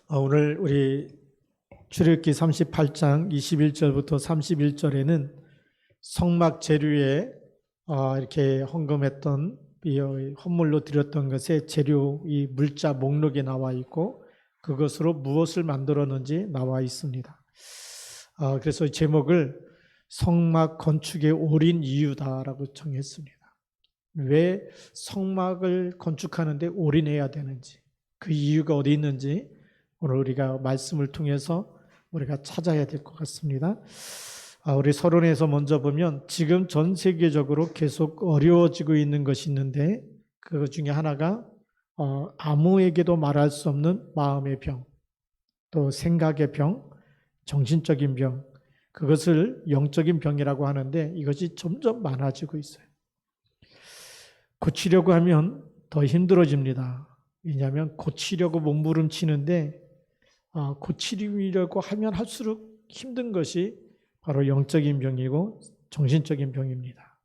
오늘 우리 출애굽기 38장 21절부터 31절에는 성막 재료에 이렇게 헌금했던 헌물로 드렸던 것의 재료 이 물자 목록에 나와 있고 그것으로 무엇을 만들었는지 나와 있습니다. 그래서 제목을 성막 건축의 옳은 이유다라고 정했습니다. 왜 성막을 건축하는데 올인해야 되는지, 그 이유가 어디 있는지 오늘 우리가 말씀을 통해서 우리가 찾아야 될 것 같습니다. 우리 서론에서 먼저 보면 지금 전 세계적으로 계속 어려워지고 있는 것이 있는데 그 중에 하나가 아무에게도 말할 수 없는 마음의 병, 또 생각의 병, 정신적인 병, 그것을 영적인 병이라고 하는데 이것이 점점 많아지고 있어요. 고치려고 하면 더 힘들어집니다. 왜냐하면 고치려고 몸부림치는데 고치려고 하면 할수록 힘든 것이 바로 영적인 병이고 정신적인 병입니다.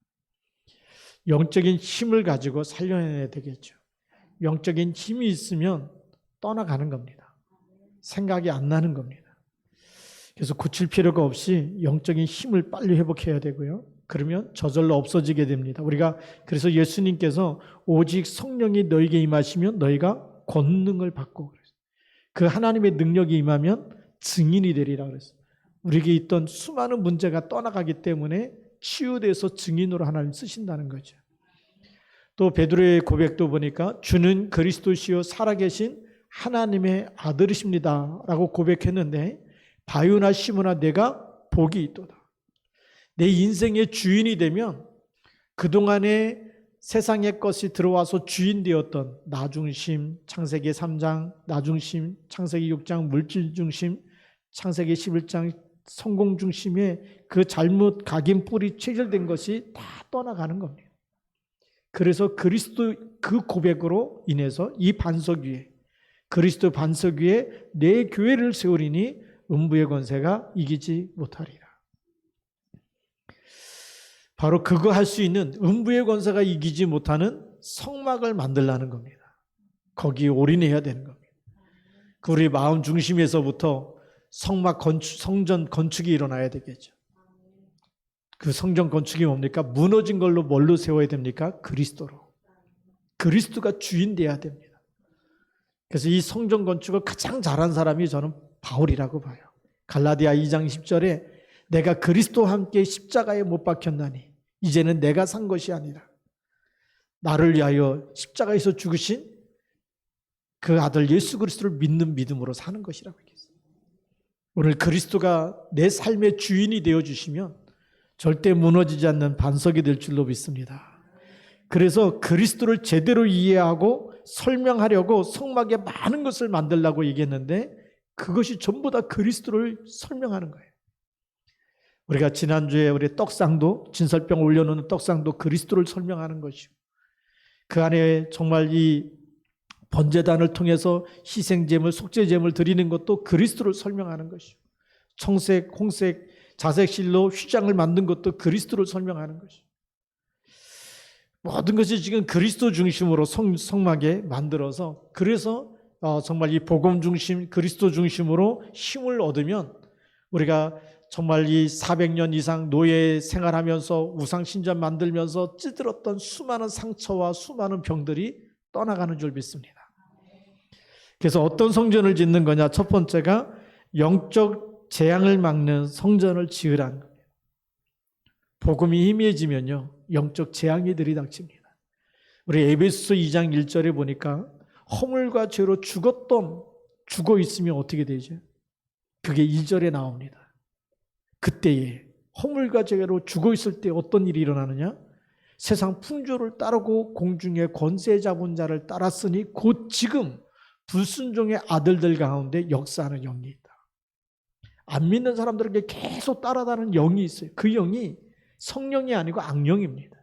영적인 힘을 가지고 살려내야 되겠죠. 영적인 힘이 있으면 떠나가는 겁니다. 생각이 안 나는 겁니다. 그래서 고칠 필요가 없이 영적인 힘을 빨리 회복해야 되고요. 그러면 저절로 없어지게 됩니다. 우리가 그래서 예수님께서 오직 성령이 너에게 임하시면 너희가 권능을 받고 그랬어요. 그 하나님의 능력이 임하면 증인이 되리라 그랬어요. 우리에게 있던 수많은 문제가 떠나가기 때문에 치유돼서 증인으로 하나님 쓰신다는 거죠. 또 베드로의 고백도 보니까 주는 그리스도시요 살아계신 하나님의 아들이십니다 라고 고백했는데 바요나 시므나 내가 복이 있도다. 내 인생의 주인이 되면 그동안에 세상의 것이 들어와서 주인 되었던 나중심, 창세기 3장, 나중심, 창세기 6장, 물질 중심, 창세기 11장, 성공 중심의 그 잘못 각인 뿌리 체결된 것이 다 떠나가는 겁니다. 그래서 그리스도 그 고백으로 인해서 이 반석 위에 그리스도 반석 위에 내 교회를 세우리니 음부의 권세가 이기지 못하리라. 바로 그거 할 수 있는 음부의 권세가 이기지 못하는 성막을 만들라는 겁니다. 거기에 올인해야 되는 겁니다. 그 우리 마음 중심에서부터 성막 건축, 성전 건축이 일어나야 되겠죠. 그 성전 건축이 뭡니까? 무너진 걸로 뭘로 세워야 됩니까? 그리스도로. 그리스도가 주인 돼야 됩니다. 그래서 이 성전 건축을 가장 잘한 사람이 저는 바울이라고 봐요. 갈라디아 2장 10절에 내가 그리스도와 함께 십자가에 못 박혔나니 이제는 내가 산 것이 아니라 나를 위하여 십자가에서 죽으신 그 아들 예수 그리스도를 믿는 믿음으로 사는 것이라고 얘기했어요. 오늘 그리스도가 내 삶의 주인이 되어주시면 절대 무너지지 않는 반석이 될 줄로 믿습니다. 그래서 그리스도를 제대로 이해하고 설명하려고 성막에 많은 것을 만들라고 얘기했는데 그것이 전부 다 그리스도를 설명하는 거예요. 우리가 지난주에 우리 떡상도 진설병 올려놓는 떡상도 그리스도를 설명하는 것이고 그 안에 정말 이 번제단을 통해서 희생제물, 속죄제물 드리는 것도 그리스도를 설명하는 것이고 청색, 홍색, 자색실로 휘장을 만든 것도 그리스도를 설명하는 것이고 모든 것이 지금 그리스도 중심으로 성막에 만들어서 그래서 정말 이 복음 중심, 그리스도 중심으로 힘을 얻으면 우리가 정말 이 400년 이상 노예 생활하면서 우상신전 만들면서 찌들었던 수많은 상처와 수많은 병들이 떠나가는 줄 믿습니다. 그래서 어떤 성전을 짓는 거냐? 첫 번째가 영적 재앙을 막는 성전을 지으라는 거예요. 복음이 희미해지면요 영적 재앙이 들이닥칩니다. 우리 에베소서 2장 1절에 보니까 허물과 죄로 죽어 있으면 어떻게 되죠? 그게 2절에 나옵니다. 그때에 허물과 죄로 죽어 있을 때 어떤 일이 일어나느냐? 세상 풍조를 따르고 공중의 권세 잡은 자를 따랐으니 곧 지금 불순종의 아들들 가운데 역사하는 영이 있다. 안 믿는 사람들에게 계속 따라다니는 영이 있어요. 그 영이 성령이 아니고 악령입니다.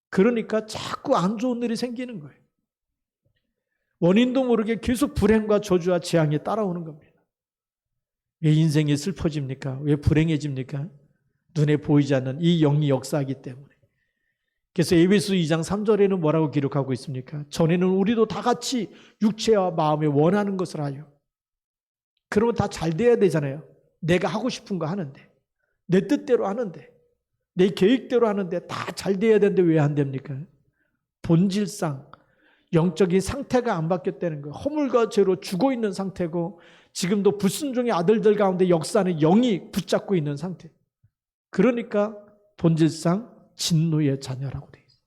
그러니까 자꾸 안 좋은 일이 생기는 거예요. 원인도 모르게 계속 불행과 저주와 재앙이 따라오는 겁니다. 왜 인생이 슬퍼집니까? 왜 불행해집니까? 눈에 보이지 않는 이 영이 역사하기 때문에. 그래서 에베소 2장 3절에는 뭐라고 기록하고 있습니까? 전에는 우리도 다 같이 육체와 마음에 원하는 것을 하여 그러면 다 잘 돼야 되잖아요. 내가 하고 싶은 거 하는데, 내 뜻대로 하는데, 내 계획대로 하는데 다 잘 돼야 되는데 왜 안 됩니까? 본질상 영적인 상태가 안 바뀌었다는 거예요. 허물과 죄로 죽어 있는 상태고 지금도 불순종의 아들들 가운데 역사는 영이 붙잡고 있는 상태. 그러니까 본질상 진노의 자녀라고 돼 있어요.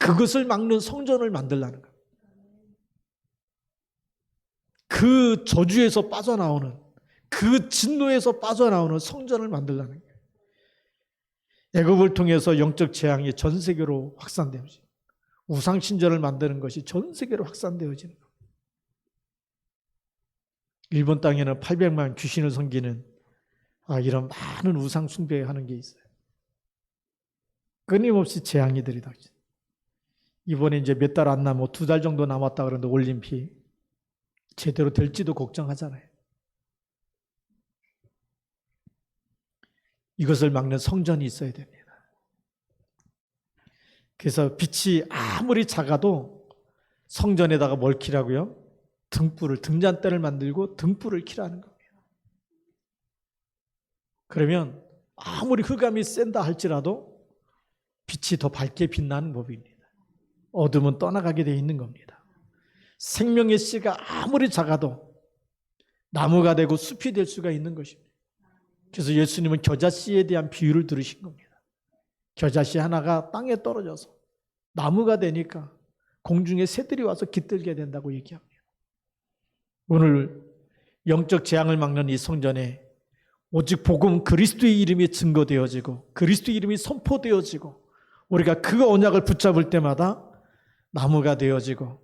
그것을 막는 성전을 만들라는 거예요. 그 저주에서 빠져나오는, 그 진노에서 빠져나오는 성전을 만들라는 거예요. 애굽을 통해서 영적 재앙이 전 세계로 확산되어지죠. 우상 신전을 만드는 것이 전 세계로 확산되어지는 거예요. 일본 땅에는 800만 귀신을 섬기는 이런 많은 우상 숭배하는 게 있어요. 끊임없이 재앙이들이 닥쳐. 이번에 이제 몇 달 안 남고 2달 정도 남았다 그러는데 올림픽 제대로 될지도 걱정하잖아요. 이것을 막는 성전이 있어야 됩니다. 그래서 빛이 아무리 작아도 성전에다가 뭘 켜라고요? 등불을, 등잔대를 만들고 등불을 켜라는 겁니다. 그러면 아무리 흑암이 센다 할지라도 빛이 더 밝게 빛나는 법입니다. 어둠은 떠나가게 되어 있는 겁니다. 생명의 씨가 아무리 작아도 나무가 되고 숲이 될 수가 있는 것입니다. 그래서 예수님은 겨자씨에 대한 비유를 들으신 겁니다. 겨자씨 하나가 땅에 떨어져서 나무가 되니까 공중에 새들이 와서 깃들게 된다고 얘기합니다. 오늘 영적 재앙을 막는 이 성전에 오직 복음 그리스도의 이름이 증거되어지고 그리스도의 이름이 선포되어지고 우리가 그 언약을 붙잡을 때마다 나무가 되어지고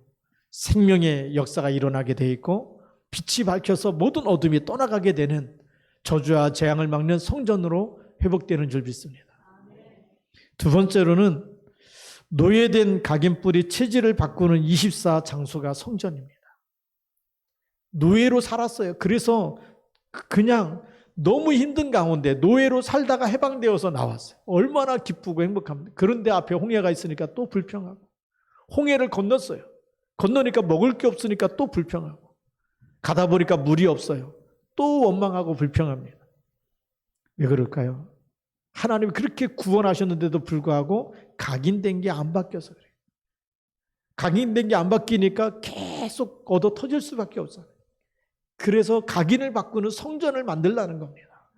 생명의 역사가 일어나게 돼 있고 빛이 밝혀서 모든 어둠이 떠나가게 되는 저주와 재앙을 막는 성전으로 회복되는 줄 믿습니다. 두 번째로는 노예된 각인뿌리 체질을 바꾸는 24 장소가 성전입니다. 노예로 살았어요. 그래서 그냥 너무 힘든 가운데 노예로 살다가 해방되어서 나왔어요. 얼마나 기쁘고 행복합니다. 그런데 앞에 홍해가 있으니까 또 불평하고 홍해를 건넜어요. 건너니까 먹을 게 없으니까 또 불평하고 가다 보니까 물이 없어요. 또 원망하고 불평합니다. 왜 그럴까요? 하나님이 그렇게 구원하셨는데도 불구하고 각인된 게 안 바뀌어서 그래요. 각인된 게 안 바뀌니까 계속 얻어 터질 수밖에 없어요. 그래서 각인을 바꾸는 성전을 만들라는 겁니다.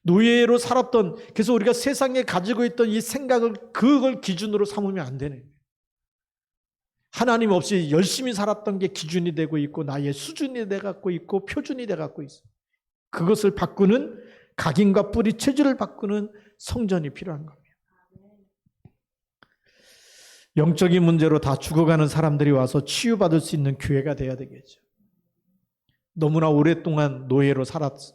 노예로 살았던, 그래서 우리가 세상에 가지고 있던 이 생각을 그걸 기준으로 삼으면 안 되는 거예요. 하나님 없이 열심히 살았던 게 기준이 되고 있고 나의 수준이 돼갖고 있고 표준이 돼갖고 있어. 그것을 바꾸는 각인과 뿌리 체질을 바꾸는 성전이 필요한 겁니다. 영적인 문제로 다 죽어가는 사람들이 와서 치유받을 수 있는 교회가 돼야 되겠죠. 너무나 오랫동안 노예로 살았어.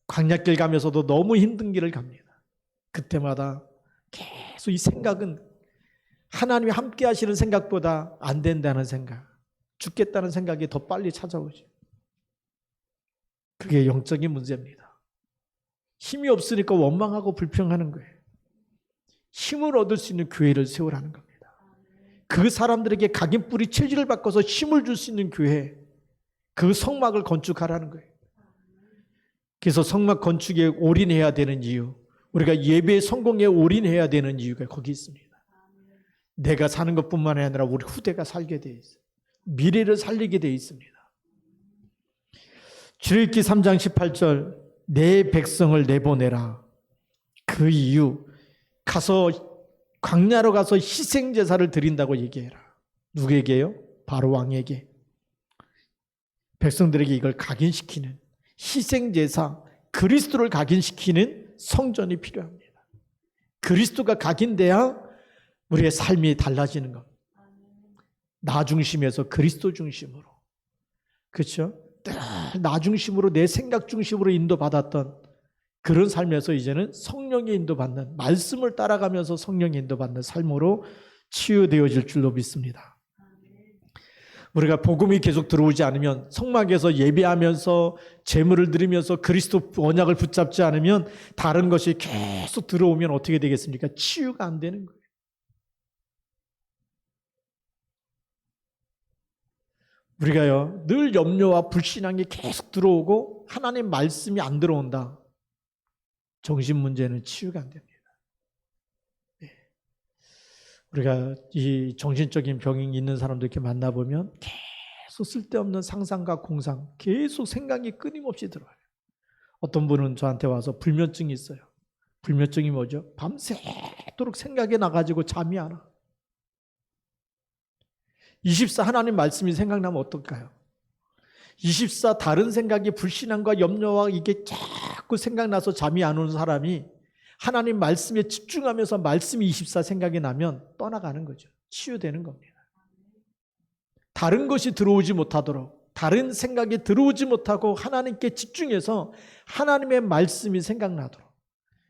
광야길 가면서도 너무 힘든 길을 갑니다. 그때마다 계속 이 생각은 하나님이 함께 하시는 생각보다 안 된다는 생각, 죽겠다는 생각이 더 빨리 찾아오죠. 그게 영적인 문제입니다. 힘이 없으니까 원망하고 불평하는 거예요. 힘을 얻을 수 있는 교회를 세우라는 겁니다. 그 사람들에게 각인 뿌리 체질을 바꿔서 힘을 줄 수 있는 교회, 그 성막을 건축하라는 거예요. 그래서 성막 건축에 올인해야 되는 이유, 우리가 예배 성공에 올인해야 되는 이유가 거기 있습니다. 내가 사는 것뿐만 아니라 우리 후대가 살게 돼 있어요. 미래를 살리게 돼 있습니다. 출애굽기 3장 18절 내 백성을 내보내라. 그 이유 가서 광야로 가서 희생제사를 드린다고 얘기해라. 누구에게요? 바로 왕에게. 백성들에게 이걸 각인시키는 희생제사, 그리스도를 각인시키는 성전이 필요합니다. 그리스도가 각인돼야 우리의 삶이 달라지는 겁니다. 나 중심에서 그리스도 중심으로. 그렇죠? 늘 나 중심으로 내 생각 중심으로 인도받았던 그런 삶에서 이제는 성령의 인도받는, 말씀을 따라가면서 성령의 인도받는 삶으로 치유되어질 줄로 믿습니다. 우리가 복음이 계속 들어오지 않으면, 성막에서 예배하면서 제물을 드리면서 그리스도 언약을 붙잡지 않으면 다른 것이 계속 들어오면 어떻게 되겠습니까? 치유가 안 되는 거예요. 우리가요, 늘 염려와 불신앙이 계속 들어오고 하나님 말씀이 안 들어온다. 정신 문제는 치유가 안 됩니다. 우리가 이 정신적인 병이 있는 사람들 이렇게 만나보면 계속 쓸데없는 상상과 공상, 계속 생각이 끊임없이 들어와요. 어떤 분은 저한테 와서 불면증이 있어요. 불면증이 뭐죠? 밤새도록 생각이 나가지고 잠이 안 와. 24 하나님 말씀이 생각나면 어떨까요? 24 다른 생각이 불신앙과 염려와 이게 자꾸 생각나서 잠이 안 오는 사람이 하나님 말씀에 집중하면서 말씀이 24 생각이 나면 떠나가는 거죠. 치유되는 겁니다. 다른 것이 들어오지 못하도록, 다른 생각이 들어오지 못하고 하나님께 집중해서 하나님의 말씀이 생각나도록.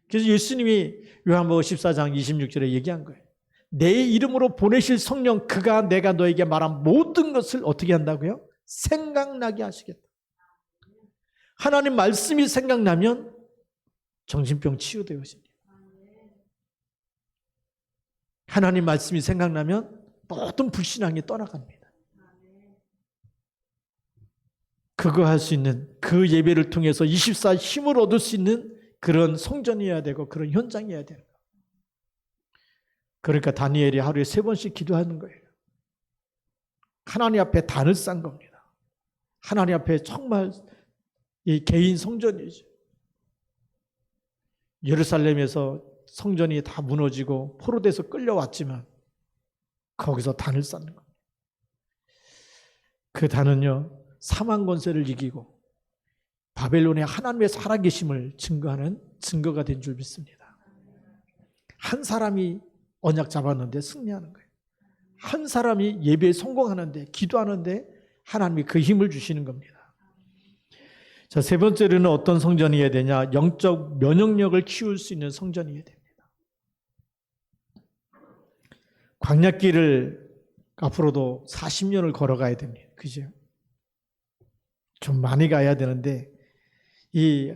그래서 예수님이 요한복음 14장 26절에 얘기한 거예요. 내 이름으로 보내실 성령, 그가 내가 너에게 말한 모든 것을 어떻게 한다고요? 생각나게 하시겠다. 하나님 말씀이 생각나면 정신병 치유되어집니다. 하나님 말씀이 생각나면 모든 불신앙이 떠나갑니다. 그거 할 수 있는, 그 예배를 통해서 24 힘을 얻을 수 있는 그런 성전이어야 되고 그런 현장이어야 되는 거예요. 그러니까 다니엘이 하루에 3번씩 기도하는 거예요. 하나님 앞에 단을 싼 겁니다. 하나님 앞에 정말 이 개인 성전이죠. 예루살렘에서 성전이 다 무너지고 포로돼서 끌려왔지만 거기서 단을 쌓는 겁니다. 그 단은요, 사망 권세를 이기고 바벨론의 하나님의 살아계심을 증거하는 증거가 된 줄 믿습니다. 한 사람이 언약 잡았는데 승리하는 거예요. 한 사람이 예배에 성공하는데, 기도하는데 하나님이 그 힘을 주시는 겁니다. 자, 3번째로는 어떤 성전이어야 되냐? 영적 면역력을 키울 수 있는 성전이어야 됩니다. 광야길을 앞으로도 40년을 걸어가야 됩니다. 그죠? 좀 많이 가야 되는데 이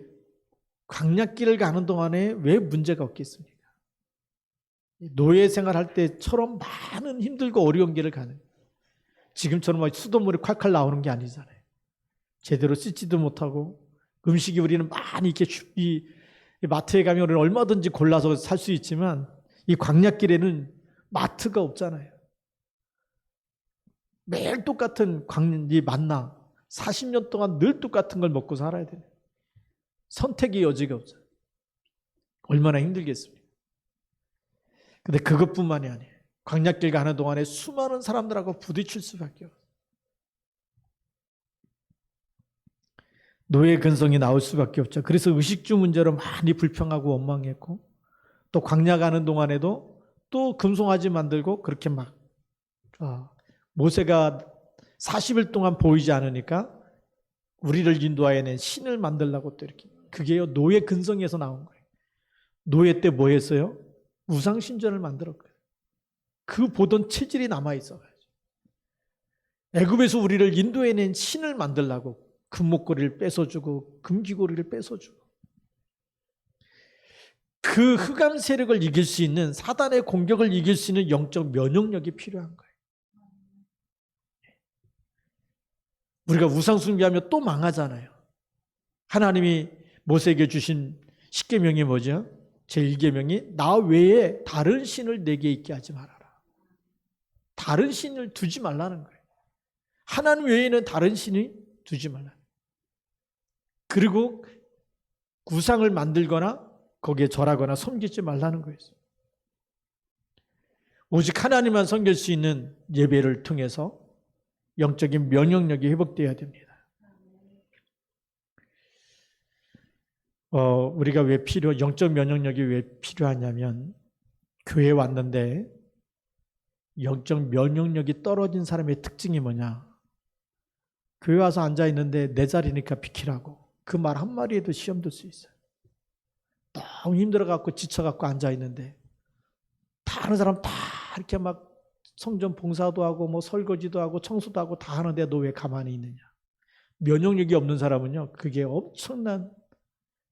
광야길을 가는 동안에 왜 문제가 없겠습니까? 노예 생활할 때처럼 많은 힘들고 어려운 길을 가는, 지금처럼 막 수돗물이 콸콸 나오는 게 아니잖아요. 제대로 씻지도 못하고 음식이 우리는 많이 이렇게 이 마트에 가면 우리는 얼마든지 골라서 살 수 있지만 이 광야길에는 마트가 없잖아요. 매일 똑같은 이 만나 40년 동안 늘 똑같은 걸 먹고 살아야 돼요. 선택의 여지가 없어요. 얼마나 힘들겠습니까? 근데 그것뿐만이 아니에요. 광야길 가는 동안에 수많은 사람들하고 부딪힐 수밖에 없어요. 노예 근성이 나올 수밖에 없죠. 그래서 의식주 문제로 많이 불평하고 원망했고, 또 광야 가는 동안에도 또 금송아지 만들고 그렇게 막 모세가 40일 동안 보이지 않으니까 우리를 인도하여낸 신을 만들려고 또 이렇게, 그게요 노예 근성에서 나온 거예요. 노예 때 뭐 했어요? 우상신전을 만들었거든요. 그 보던 체질이 남아있어가지고 애굽에서 우리를 인도해낸 신을 만들려고 금목걸이를 뺏어주고 금귀고리를 뺏어주고, 그 흑암 세력을 이길 수 있는, 사단의 공격을 이길 수 있는 영적 면역력이 필요한 거예요. 우리가 우상 숭배하면 또 망하잖아요. 하나님이 모세에게 주신 10계명이 뭐죠? 제1계명이 나 외에 다른 신을 내게 있게 하지 말아라. 다른 신을 두지 말라는 거예요. 하나님 외에는 다른 신이 두지 말라. 그리고 우상을 만들거나 거기에 절하거나 섬기지 말라는 거예요. 오직 하나님만 섬길 수 있는 예배를 통해서 영적인 면역력이 회복되어야 됩니다. 우리가 왜 영적 면역력이 왜 필요하냐면, 교회에 왔는데 영적 면역력이 떨어진 사람의 특징이 뭐냐? 교회 와서 앉아있는데 내 자리니까 비키라고 그 말 한마디에도 시험 들 수 있어요. 너무 힘들어갖고 지쳐갖고 앉아있는데 다른 사람 다 이렇게 막 성전 봉사도 하고 뭐 설거지도 하고 청소도 하고 다 하는데 너 왜 가만히 있느냐? 면역력이 없는 사람은요, 그게 엄청난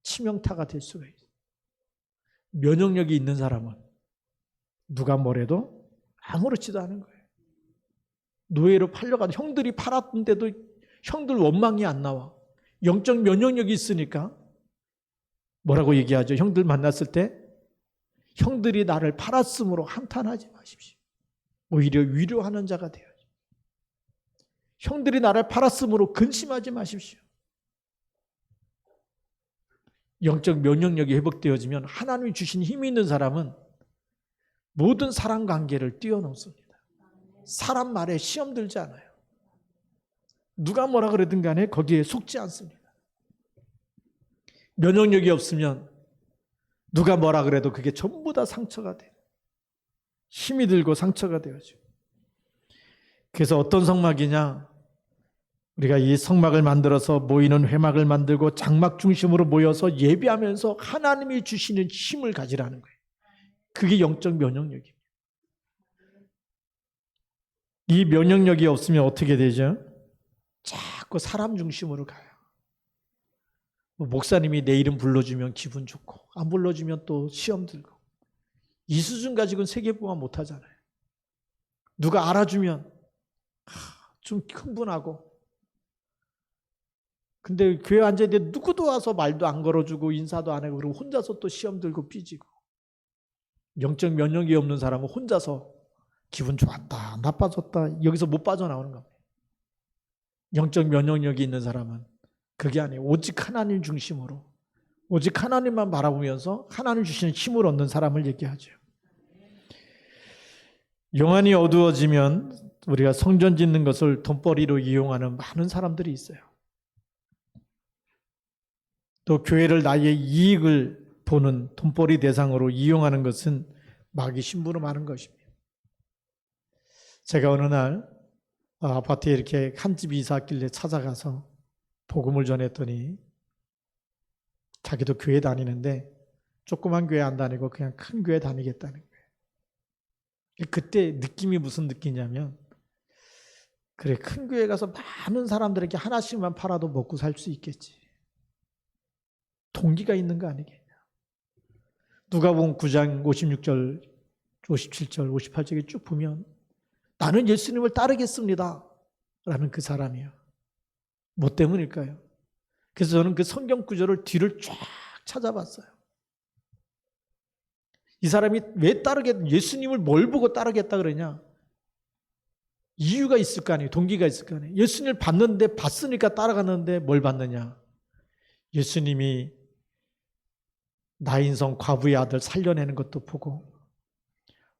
치명타가 될 수가 있어요. 면역력이 있는 사람은 누가 뭐래도 아무렇지도 않은 거예요. 노예로 팔려간 형들이 팔았는데도 형들 원망이 안 나와. 영적 면역력이 있으니까 뭐라고 얘기하죠? 형들 만났을 때 형들이 나를 팔았으므로 한탄하지 마십시오. 오히려 위로하는 자가 되어야죠. 형들이 나를 팔았으므로 근심하지 마십시오. 영적 면역력이 회복되어지면 하나님이 주신 힘이 있는 사람은 모든 사람 관계를 뛰어넘습니다. 사람 말에 시험 들지 않아요. 누가 뭐라 그러든 간에 거기에 속지 않습니다. 면역력이 없으면 누가 뭐라 그래도 그게 전부 다 상처가 돼요. 힘이 들고 상처가 되어지고. 그래서 어떤 성막이냐? 우리가 이 성막을 만들어서 모이는 회막을 만들고 장막 중심으로 모여서 예배하면서 하나님이 주시는 힘을 가지라는 거예요. 그게 영적 면역력입니다. 이 면역력이 없으면 어떻게 되죠? 자꾸 사람 중심으로 가요. 목사님이 내 이름 불러주면 기분 좋고 안 불러주면 또 시험 들고. 이 수준 가지고는 세계보험 못하잖아요. 누가 알아주면 좀 흥분하고. 근데 교회 앉아있는데 누구도 와서 말도 안 걸어주고 인사도 안 하고 그러고 혼자서 또 시험 들고 삐지고. 영적 면역이 없는 사람은 혼자서 기분 좋았다, 나빠졌다 여기서 못 빠져나오는 겁니다. 영적 면역력이 있는 사람은 그게 아니에요. 오직 하나님 중심으로 오직 하나님만 바라보면서 하나님 주시는 힘을 얻는 사람을 얘기하죠. 영안이 어두워지면 우리가 성전 짓는 것을 돈벌이로 이용하는 많은 사람들이 있어요. 또 교회를 나의 이익을 보는 돈벌이 대상으로 이용하는 것은 마귀 심부름하는 것입니다. 제가 어느 날 아파트에 이렇게 한 집이 이사 왔길래 찾아가서 복음을 전했더니 자기도 교회 다니는데 조그만 교회 안 다니고 그냥 큰 교회 다니겠다는 거예요. 그때 느낌이 무슨 느낌이냐면 그래 큰 교회 가서 많은 사람들에게 하나씩만 팔아도 먹고 살 수 있겠지. 동기가 있는 거 아니겠냐. 누가복음 9장 56절, 57절, 58절에 쭉 보면 나는 예수님을 따르겠습니다 라는 그 사람이에요. 뭐 때문일까요? 그래서 저는 그 성경 구절을 뒤를 쫙 찾아봤어요. 이 사람이 왜 예수님을 뭘 보고 따르겠다 그러냐? 이유가 있을 거 아니에요. 동기가 있을 거 아니에요. 예수님을 봤으니까 따라갔는데 뭘 봤느냐? 예수님이 나인성 과부의 아들 살려내는 것도 보고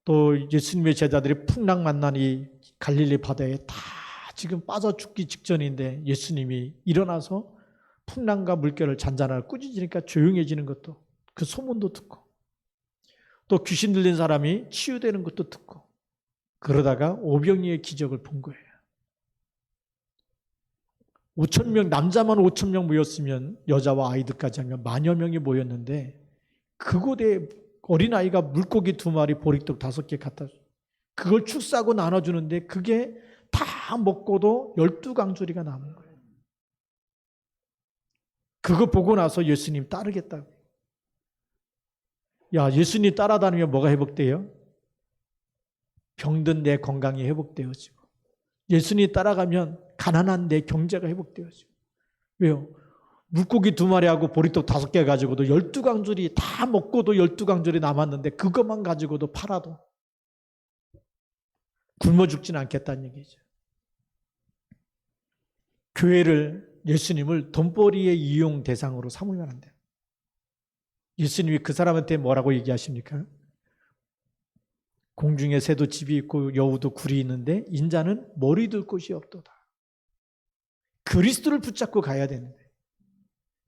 또 예수님의 제자들이 풍랑 만난 이 갈릴리 바다에 다 지금 빠져 죽기 직전인데 예수님이 일어나서 풍랑과 물결을 잔잔하게 꾸짖으니까 조용해지는 것도 그 소문도 듣고 또 귀신 들린 사람이 치유되는 것도 듣고 그러다가 오병이의 기적을 본 거예요. 5,000명, 남자만 5,000명 모였으면 여자와 아이들까지 하면 10,000여 명이 모였는데 그곳에 어린아이가 물고기 2마리, 보리떡 5개 갖다 줘요. 그걸 축 싸고 나눠주는데 그게 다 먹고도 12강조리가 남은 거예요. 그거 보고 나서 예수님 따르겠다고. 야, 예수님 따라다니면 뭐가 회복돼요? 병든 내 건강이 회복되어지고 예수님 따라가면 가난한 내 경제가 회복되어지고. 왜요? 물고기 2마리하고 보리떡 5개 가지고도 12강줄이 다 먹고도 12강줄이 남았는데 그것만 가지고도 팔아도 굶어 죽지는 않겠다는 얘기죠. 교회를 예수님을 돈벌이의 이용 대상으로 삼으면 안 돼요. 예수님이 그 사람한테 뭐라고 얘기하십니까? 공중에 새도 집이 있고 여우도 굴이 있는데 인자는 머리 둘 곳이 없도다. 그리스도를 붙잡고 가야 되는데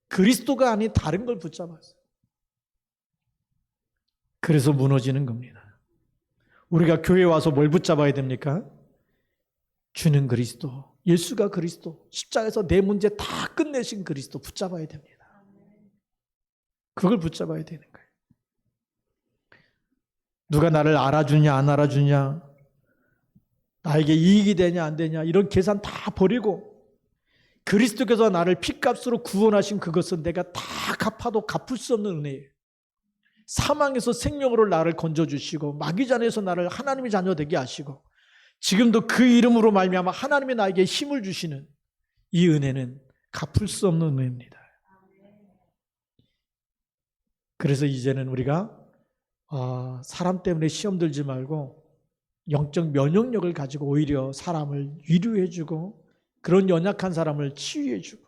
그리스도가 아닌 다른 걸 붙잡았어요. 그래서 무너지는 겁니다. 우리가 교회에 와서 뭘 붙잡아야 됩니까? 주는 그리스도, 예수가 그리스도, 십자가에서 내 문제 다 끝내신 그리스도 붙잡아야 됩니다. 그걸 붙잡아야 되는 거예요. 누가 나를 알아주냐 안 알아주냐, 나에게 이익이 되냐 안 되냐 이런 계산 다 버리고 그리스도께서 나를 피값으로 구원하신 그것은 내가 다 갚아도 갚을 수 없는 은혜예요. 사망에서 생명으로 나를 건져주시고 마귀잔에서 나를 하나님의 자녀 되게 하시고 지금도 그 이름으로 말미암아 하나님이 나에게 힘을 주시는 이 은혜는 갚을 수 없는 은혜입니다. 그래서 이제는 우리가 사람 때문에 시험 들지 말고 영적 면역력을 가지고 오히려 사람을 위로해주고 그런 연약한 사람을 치유해주고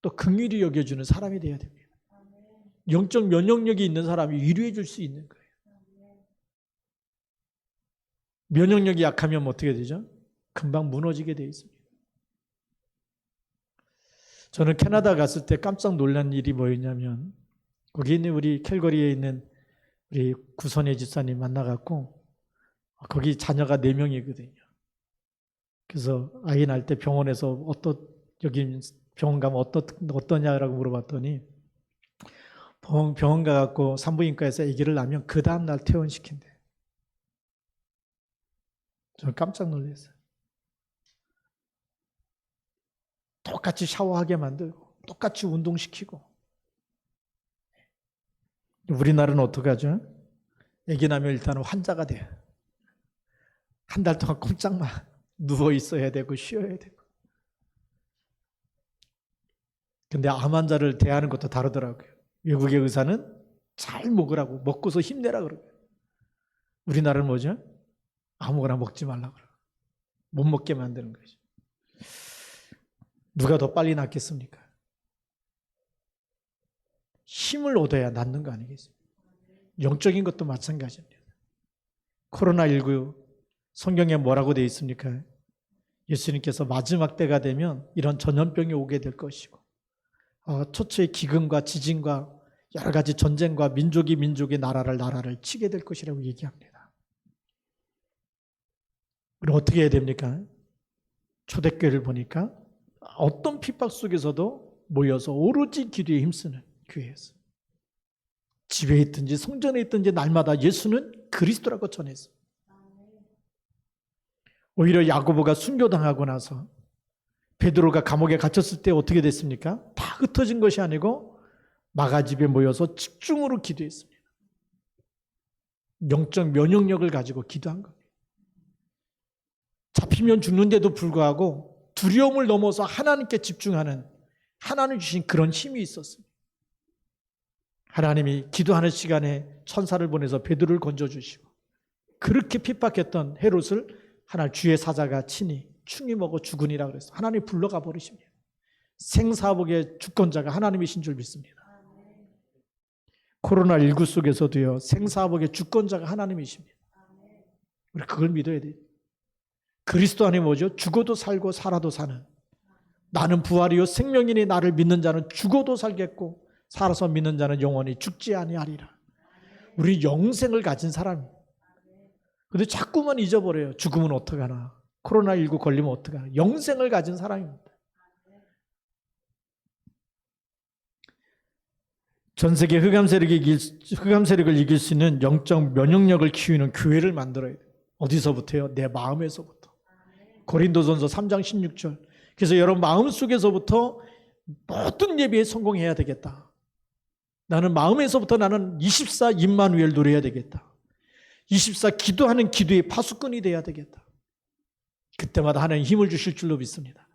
또 긍휼히 여겨주는 사람이 되어야 됩니다. 영적 면역력이 있는 사람이 위로해줄 수 있는 거예요. 면역력이 약하면 어떻게 되죠? 금방 무너지게 되어 있습니다. 저는 캐나다 갔을 때 깜짝 놀란 일이 뭐였냐면 거기 있는 우리 캘거리에 있는 우리 구선혜 집사님 만나갖고 거기 자녀가 4명이거든요. 그래서 아이 낳을 때 병원에서 여기 병원 가면 어떠냐라고 물어봤더니 병원 가갖고 산부인과에서 아기를 낳으면 그 다음날 퇴원시킨대. 저는 깜짝 놀랐어요. 똑같이 샤워하게 만들고 똑같이 운동시키고. 우리나라는 어떡하죠? 아기 낳으면 일단은 환자가 돼요. 한 달 동안 꼼짝마 누워 있어야 되고 쉬어야 되고. 근데 암 환자를 대하는 것도 다르더라고요. 외국의 의사는 잘 먹으라고, 먹고서 힘내라 그러고. 우리나라는 뭐죠? 아무거나 먹지 말라고 그러고. 못 먹게 만드는 거죠. 누가 더 빨리 낫겠습니까? 힘을 얻어야 낫는 거 아니겠습니까? 영적인 것도 마찬가지입니다. 코로나19 성경에 뭐라고 되어 있습니까? 예수님께서 마지막 때가 되면 이런 전염병이 오게 될 것이고 초초의 기근과 지진과 여러 가지 전쟁과 민족이 나라를 치게 될 것이라고 얘기합니다. 그럼 어떻게 해야 됩니까? 초대교회를 보니까 어떤 핍박 속에서도 모여서 오로지 기도에 힘쓰는 교회였어요. 집에 있든지 성전에 있든지 날마다 예수는 그리스도라고 전했어요. 오히려 야고보가 순교당하고 나서 베드로가 감옥에 갇혔을 때 어떻게 됐습니까? 다 흩어진 것이 아니고 마가집에 모여서 집중으로 기도했습니다. 영적 면역력을 가지고 기도한 겁니다. 잡히면 죽는데도 불구하고 두려움을 넘어서 하나님께 집중하는 하나님 주신 그런 힘이 있었습니다. 하나님이 기도하는 시간에 천사를 보내서 베드로를 건져주시고 그렇게 핍박했던 헤롯을 하나님 주의 사자가 친히 충이 먹어 죽으니라 그랬어요. 하나님이 불러가 버리십니다. 생사복의 주권자가 하나님이신 줄 믿습니다. 코로나19 속에서도요, 생사복의 주권자가 하나님이십니다. 우리 그걸 믿어야 돼요. 그리스도 안에 뭐죠? 죽어도 살고 살아도 사는, 나는 부활이요 생명이니 나를 믿는 자는 죽어도 살겠고 살아서 믿는 자는 영원히 죽지 아니하리라. 우리 영생을 가진 사람입니다. 근데 자꾸만 잊어버려요. 죽으면 어떡하나, 코로나19 걸리면 어떡하나. 영생을 가진 사람입니다. 전 세계 흑암 세력을 이길 수 있는 영적 면역력을 키우는 교회를 만들어야 돼요. 어디서부터요? 내 마음에서부터. 고린도전서 3장 16절. 그래서 여러분 마음속에서부터 모든 예배에 성공해야 되겠다. 나는 마음에서부터 나는 24 임마누엘 누려야 되겠다. 24 기도하는 기도의 파수꾼이 돼야 되겠다. 그때마다 하나님 힘을 주실 줄로 믿습니다.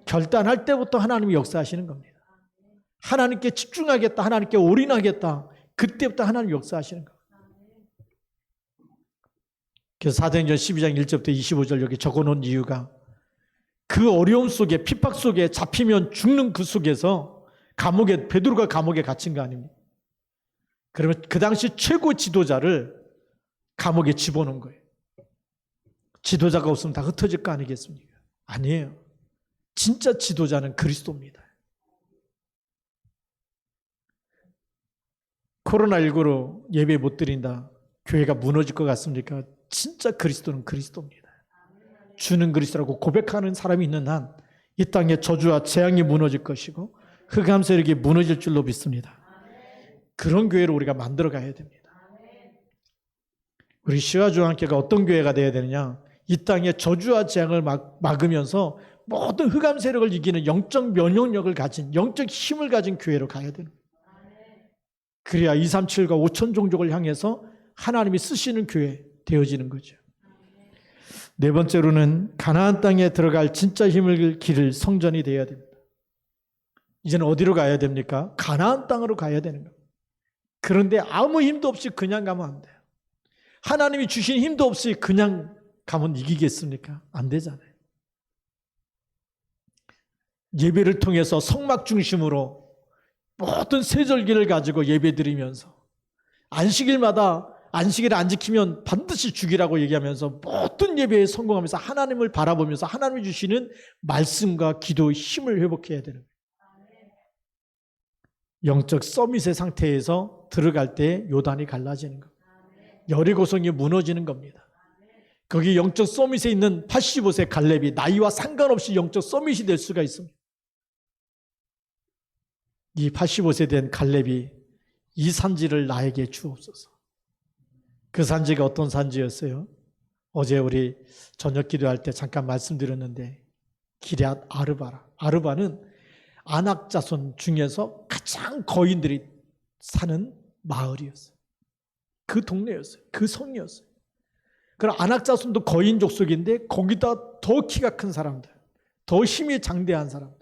결단할 때부터 하나님이 역사하시는 겁니다. 하나님께 집중하겠다, 하나님께 올인하겠다, 그때부터 하나님 역사하시는 겁니다. 그래서 사도행전 12장 1절부터 25절 여기 적어놓은 이유가 그 어려움 속에, 핍박 속에, 잡히면 죽는 그 속에서 베드로가 감옥에 갇힌 거 아닙니까? 그러면 그 당시 최고 지도자를 감옥에 집어넣은 거예요. 지도자가 없으면 다 흩어질 거 아니겠습니까? 아니에요. 진짜 지도자는 그리스도입니다. 코로나19로 예배 못 드린다, 교회가 무너질 것 같습니까? 진짜 그리스도는 그리스도입니다. 주는 그리스도라고 고백하는 사람이 있는 한 이 땅에 저주와 재앙이 무너질 것이고 흑암 세력이 무너질 줄로 믿습니다. 그런 교회를 우리가 만들어 가야 됩니다. 우리 시와중앙교회가 어떤 교회가 되어야 되느냐? 이 땅에 저주와 재앙을 막으면서 모든 흑암 세력을 이기는 영적 면역력을 가진, 영적 힘을 가진 교회로 가야 되는 거예요. 그래야 237과 5천 종족을 향해서 하나님이 쓰시는 교회 되어지는 거죠. 네 번째로는 가나안 땅에 들어갈 진짜 힘을 기를 성전이 되어야 됩니다. 이제는 어디로 가야 됩니까? 가나안 땅으로 가야 되는 겁니다. 그런데 아무 힘도 없이 그냥 가면 안 돼요. 하나님이 주신 힘도 없이 그냥 가면 이기겠습니까? 안 되잖아요. 예배를 통해서 성막 중심으로 모든 세절기를 가지고 예배드리면서 안식일마다 안식일을 안 지키면 반드시 죽이라고 얘기하면서 모든 예배에 성공하면서 하나님을 바라보면서 하나님이 주시는 말씀과 기도의 힘을 회복해야 되는 거예요. 영적 서밋의 상태에서 들어갈 때 요단이 갈라지는 겁니다. 여리고성이 무너지는 겁니다. 거기 영적 서밋에 있는 85세 갈렙이 나이와 상관없이 영적 서밋이 될 수가 있습니다. 이 85세 된 갈렙이 이 산지를 나에게 주옵소서. 그 산지가 어떤 산지였어요? 어제 우리 저녁 기도할 때 잠깐 말씀드렸는데 기럇 아르바라. 아르바는 아낙 자손 중에서 가장 거인들이 사는 마을이었어요. 그 동네였어요. 그 성이었어요. 그럼 아낙 자손도 거인 족속인데 거기다 더 키가 큰 사람들, 더 힘이 장대한 사람들,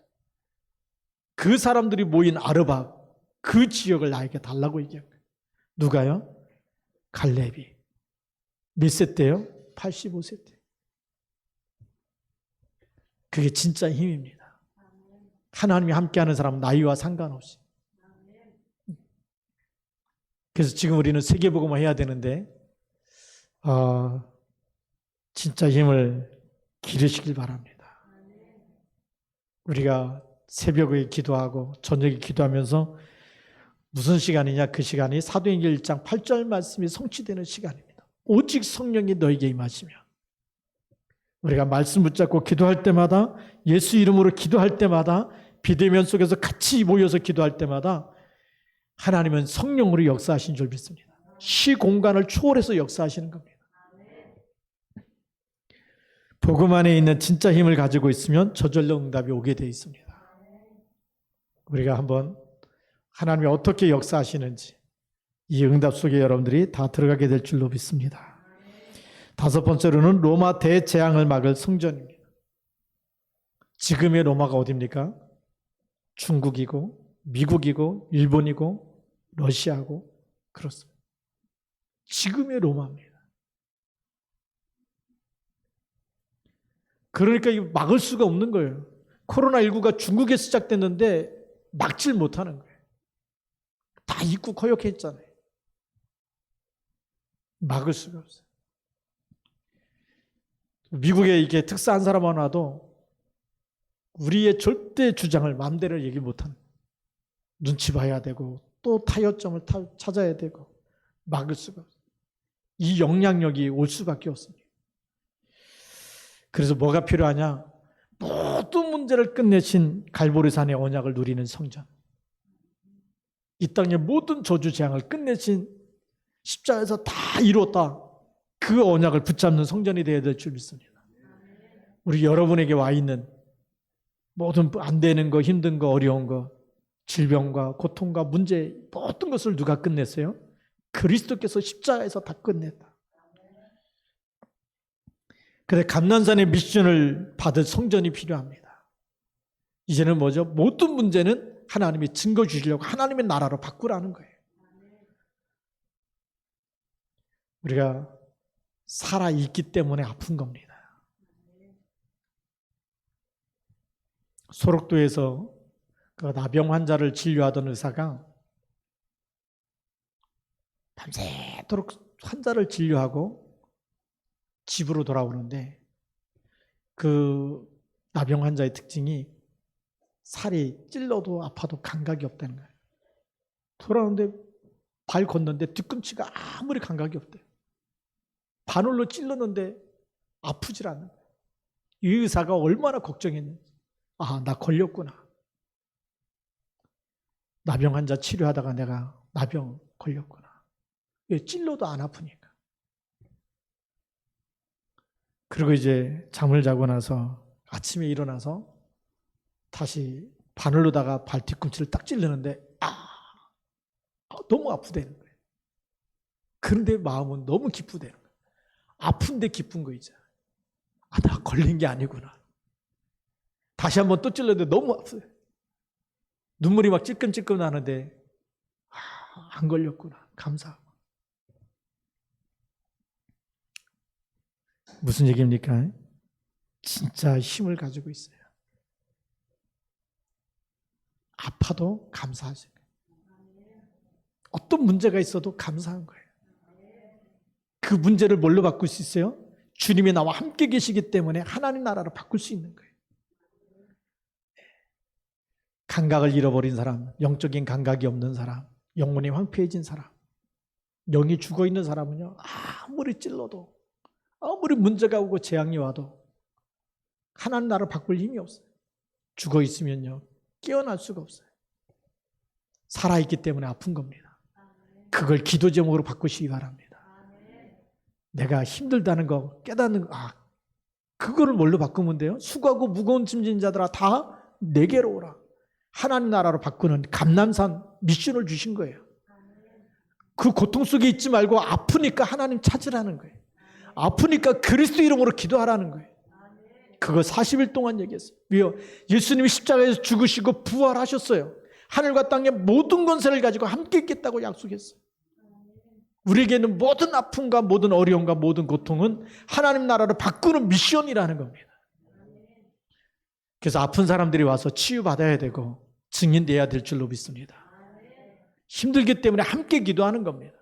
그 사람들이 모인 아르바, 그 지역을 나에게 달라고 얘기한 거예요. 누가요? 갈렙이. 몇 세 때요? 85세 때. 그게 진짜 힘입니다. 하나님이 함께하는 사람 나이와 상관없이. 그래서 지금 우리는 세계복음화 해야 되는데 진짜 힘을 기르시길 바랍니다. 우리가 새벽에 기도하고 저녁에 기도하면서 무슨 시간이냐? 그 시간이 사도행전 1장 8절 말씀이 성취되는 시간입니다. 오직 성령이 너에게 임하시면 우리가 말씀 붙잡고 기도할 때마다 예수 이름으로 기도할 때마다 비대면 속에서 같이 모여서 기도할 때마다 하나님은 성령으로 역사하신 줄 믿습니다. 시 공간을 초월해서 역사하시는 겁니다. 복음 안에 있는 진짜 힘을 가지고 있으면 저절로 응답이 오게 되어 있습니다. 우리가 한번 하나님이 어떻게 역사하시는지 이 응답 속에 여러분들이 다 들어가게 될 줄로 믿습니다. 다섯 번째로는 로마 대재앙을 막을 성전입니다. 지금의 로마가 어디입니까? 중국이고 미국이고 일본이고 러시아고 그렇습니다. 지금의 로마입니다. 그러니까 이거 막을 수가 없는 거예요. 코로나19가 중국에 시작됐는데 막질 못하는 거예요. 다 입국 허용했잖아요. 막을 수가 없어요. 미국에 이게 특사한 사람 하나 와도 우리의 절대 주장을 마음대로 얘기 못하는 거예요. 눈치 봐야 되고 또 타협점을 찾아야 되고 막을 수가 없어요. 이 영향력이 올 수밖에 없습니다. 그래서 뭐가 필요하냐? 모든 문제를 끝내신 갈보리산의 언약을 누리는 성전. 이 땅의 모든 저주 재앙을 끝내신 십자가에서 다 이뤘다. 그 언약을 붙잡는 성전이 되어야 될 줄 믿습니다. 우리 여러분에게 와 있는 모든 안 되는 거, 힘든 거, 어려운 거, 질병과 고통과 문제 모든 것을 누가 끝냈어요? 그리스도께서 십자가에서 다 끝냈다. 그래서 감난산의 미션을 받을 성전이 필요합니다. 이제는 뭐죠? 모든 문제는 하나님이 증거 주시려고 하나님의 나라로 바꾸라는 거예요. 우리가 살아있기 때문에 아픈 겁니다. 소록도에서 그 나병 환자를 진료하던 의사가 밤새도록 환자를 진료하고 집으로 돌아오는데 그 나병 환자의 특징이 살이 찔러도 아파도 감각이 없다는 거예요. 돌아오는데 발 걷는데 뒤꿈치가 아무리 감각이 없대요. 바늘로 찔렀는데 아프질 않는 거예요. 이 의사가 얼마나 걱정했는지. 아, 나 걸렸구나. 나병 환자 치료하다가 내가 나병 걸렸구나. 왜 찔러도 안 아프니까. 그리고 이제 잠을 자고 나서 아침에 일어나서 다시 바늘로다가 발 뒤꿈치를 딱 찔르는데 너무 아프다는 거예요. 그런데 마음은 너무 기쁘다는 거예요. 아픈데 기쁜 거 있잖아요. 나 걸린 게 아니구나. 다시 한번 또 찔렀는데 너무 아파요. 눈물이 막 찔끔찔끔 나는데 안 걸렸구나. 감사하고. 무슨 얘기입니까? 진짜 힘을 가지고 있어요. 아파도 감사하세요. 어떤 문제가 있어도 감사한 거예요. 그 문제를 뭘로 바꿀 수 있어요? 주님이 나와 함께 계시기 때문에 하나님 나라로 바꿀 수 있는 거예요. 감각을 잃어버린 사람, 영적인 감각이 없는 사람, 영혼이 황폐해진 사람, 영이 죽어있는 사람은요, 아무리 찔러도, 아무리 문제가 오고 재앙이 와도 하나님 나라를 바꿀 힘이 없어요. 죽어있으면요, 깨어날 수가 없어요. 살아있기 때문에 아픈 겁니다. 그걸 기도 제목으로 바꾸시기 바랍니다. 내가 힘들다는 거 깨닫는 거, 그거를 뭘로 바꾸면 돼요? 수고하고 무거운 짐진 자들아 다 내게로 오라. 하나님 나라로 바꾸는 감람산 미션을 주신 거예요. 그 고통 속에 있지 말고 아프니까 하나님 찾으라는 거예요. 아프니까 그리스도 이름으로 기도하라는 거예요. 그거 40일 동안 얘기했어요. 왜요? 예수님이 십자가에서 죽으시고 부활하셨어요. 하늘과 땅의 모든 권세를 가지고 함께 있겠다고 약속했어요. 우리에게는 모든 아픔과 모든 어려움과 모든 고통은 하나님 나라로 바꾸는 미션이라는 겁니다. 그래서 아픈 사람들이 와서 치유받아야 되고 증인돼야 될 줄로 믿습니다. 힘들기 때문에 함께 기도하는 겁니다.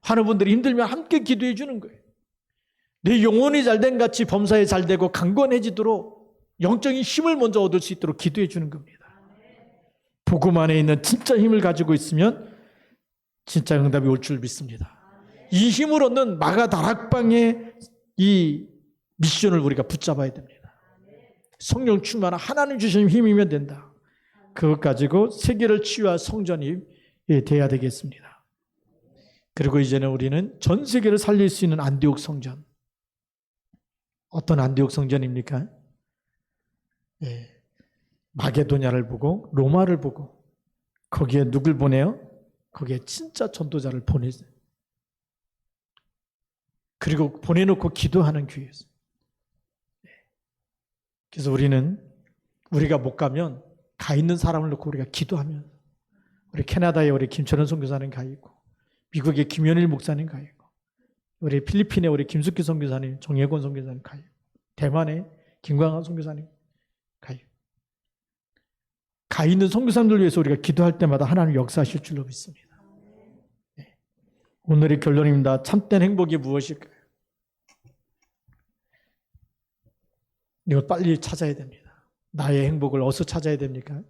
하는 분들이 힘들면 함께 기도해 주는 거예요. 내 영혼이 잘된 같이 범사에 잘되고 강건해지도록 영적인 힘을 먼저 얻을 수 있도록 기도해 주는 겁니다. 복음 안에 있는 진짜 힘을 가지고 있으면 진짜 응답이 올 줄 믿습니다. 이 힘을 얻는 마가다락방의 이 미션을 우리가 붙잡아야 됩니다. 성령 충만한 하나님 주신 힘이면 된다. 그것 가지고 세계를 치유할 성전이 돼야 되겠습니다. 그리고 이제는 우리는 전 세계를 살릴 수 있는 안디옥 성전. 어떤 안디옥 성전입니까? 마게도냐를 보고 로마를 보고 거기에 누굴 보내요? 거기에 진짜 전도자를 보내세요. 그리고 보내놓고 기도하는 교회였어요. 그래서 우리가 못 가면 가 있는 사람을 놓고 우리가 기도하면 우리 캐나다에 우리 김철원 선교사님 가 있고 미국의 김현일 목사님 가 있고 우리 필리핀에 우리 김숙기 선교사님, 정예권 선교사님 가 있고 대만에 김광환 선교사님 가 있고 가 있는 선교사님들 위해서 우리가 기도할 때마다 하나님 역사하실 줄로 믿습니다. 오늘의 결론입니다. 참된 행복이 무엇일까요? 이걸 빨리 찾아야 됩니다. 나의 행복을 어디서 찾아야 됩니까?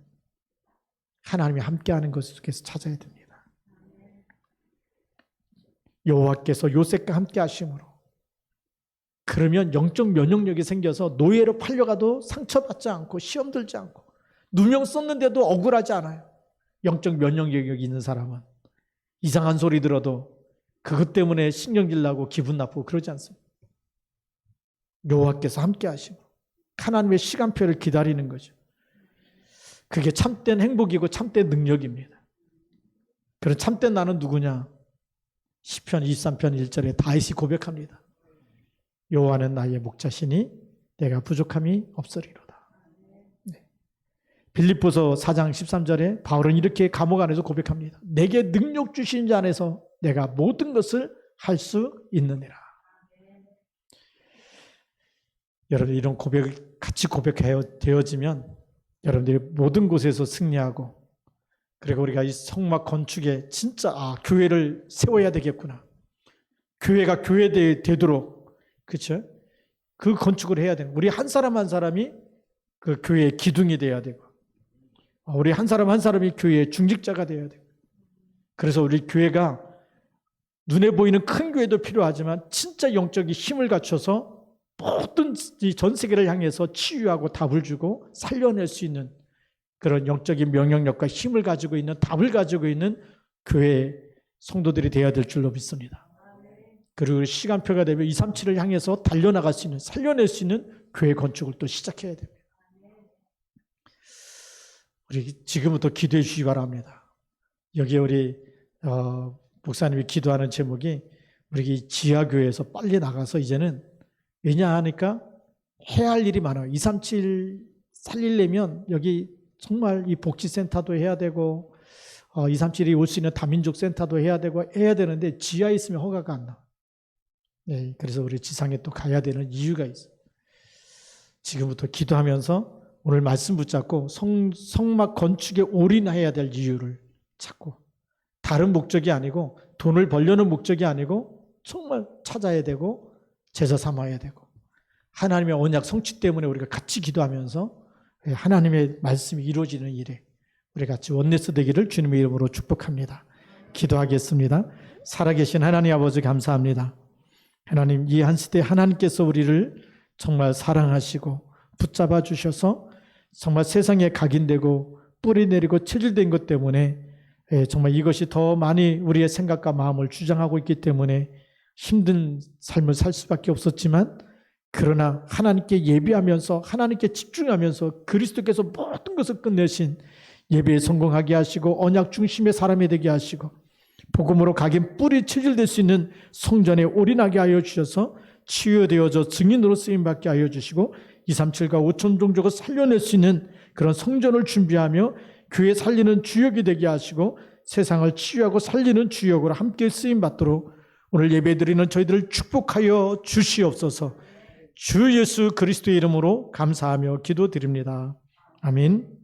하나님이 함께하는 것 속에서 찾아야 됩니다. 여호와께서 요셉과 함께 하심으로 그러면 영적 면역력이 생겨서 노예로 팔려가도 상처받지 않고 시험 들지 않고 누명 썼는데도 억울하지 않아요. 영적 면역력이 있는 사람은 이상한 소리 들어도 그것 때문에 신경질 나고 기분 나쁘고 그러지 않습니다. 여호와께서 함께 하시고 하나님의 시간표를 기다리는 거죠. 그게 참된 행복이고 참된 능력입니다. 그런 참된 나는 누구냐? 시편 23편 1절에 다윗이 고백합니다. 여호와는 나의 목자시니 내가 부족함이 없으리로다. 빌립보서 4장 13절에 바울은 이렇게 감옥 안에서 고백합니다. 내게 능력 주신 자 안에서 내가 모든 것을 할 수 있느니라. 여러분 이런 고백을 같이 고백되어지면 여러분들이 모든 곳에서 승리하고 그리고 우리가 이 성막 건축에 진짜 교회를 세워야 되겠구나. 교회가 되도록 그렇죠? 그 건축을 해야 되는 우리 한 사람 한 사람이 그 교회의 기둥이 돼야 되고 우리 한 사람 한 사람이 교회의 중직자가 돼야 되고 그래서 우리 교회가 눈에 보이는 큰 교회도 필요하지만 진짜 영적인 힘을 갖춰서 모든 전 세계를 향해서 치유하고 답을 주고 살려낼 수 있는 그런 영적인 명령력과 힘을 가지고 있는 답을 가지고 있는 교회 성도들이 되어야 될 줄로 믿습니다. 그리고 시간표가 되면 237을 향해서 달려나갈 수 있는 살려낼 수 있는 교회 건축을 또 시작해야 됩니다. 우리 지금부터 기도해 주시기 바랍니다. 여기에 우리 목사님이 기도하는 제목이 우리 지하교회에서 빨리 나가서 이제는 왜냐 하니까 해야 할 일이 많아요. 237 살리려면 여기 정말 이 복지센터도 해야 되고 237이 올 수 있는 다민족 센터도 해야 되고 해야 되는데 지하에 있으면 허가가 안 나와요. 네, 그래서 우리 지상에 또 가야 되는 이유가 있어요. 지금부터 기도하면서 오늘 말씀 붙잡고 성막 건축에 올인해야 될 이유를 찾고, 다른 목적이 아니고 돈을 벌려는 목적이 아니고 정말 찾아야 되고 제자 삼아야 되고, 하나님의 언약 성취 때문에 우리가 같이 기도하면서 하나님의 말씀이 이루어지는 일에 우리 같이 원내스 되기를 주님의 이름으로 축복합니다. 기도하겠습니다. 살아계신 하나님 아버지 감사합니다. 하나님, 이 한 시대 하나님께서 우리를 정말 사랑하시고 붙잡아 주셔서 정말 세상에 각인되고 뿌리 내리고 체질된 것 때문에 정말 이것이 더 많이 우리의 생각과 마음을 주장하고 있기 때문에 힘든 삶을 살 수밖에 없었지만, 그러나 하나님께 예비하면서 하나님께 집중하면서 그리스도께서 모든 것을 끝내신 예배에 성공하게 하시고 언약 중심의 사람이 되게 하시고 복음으로 각인 뿌리 체질될 수 있는 성전에 올인하게 하여 주셔서 치유되어져 증인으로 쓰임받게 하여 주시고 237과 5천 종족을 살려낼 수 있는 그런 성전을 준비하며 교회 살리는 주역이 되게 하시고 세상을 치유하고 살리는 주역으로 함께 쓰임받도록 오늘 예배드리는 저희들을 축복하여 주시옵소서. 주 예수 그리스도의 이름으로 감사하며 기도드립니다. 아멘.